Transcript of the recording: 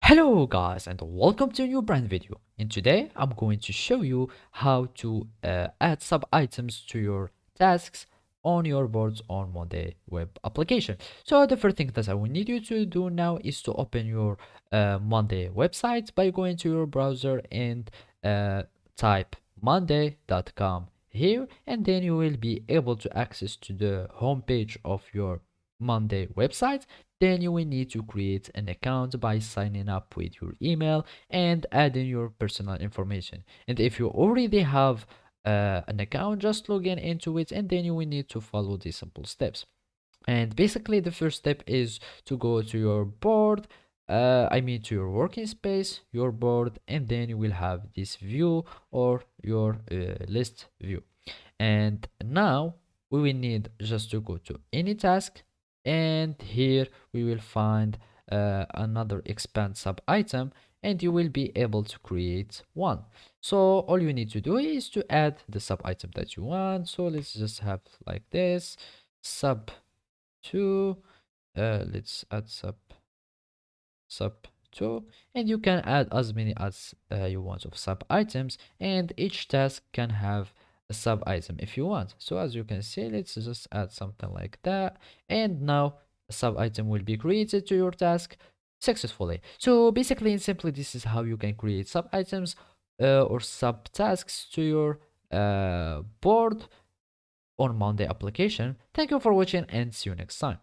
Hello guys and welcome to a new brand video, and today I'm going to show you how to add sub items to your tasks on your boards on Monday web application. So the first thing that I will need you to do now is to open your Monday website by going to your browser and type monday.com here, and then you will be able to access to the homepage of your Monday website. Then you will need to create an account by signing up with your email and adding your personal information. And if you already have an account, just log in into it, and then you will need to follow these simple steps. And basically, the first step is to go to your board, to your working space, your board, and then you will have this view or your list view. And now we will need just to go to any task, and here we will find another expand sub item, and you will be able to create one. So all you need to do is to add the sub item that you want. So let's just have like this sub 2. Let's add sub 2, and you can add as many as you want of sub items, and each task can have a sub item if you want. So as you can see, let's just add something like that, and now a sub item will be created to your task successfully. So basically and simply, this is how you can create sub items or sub tasks to your board on Monday application. Thank you for watching and see you next time.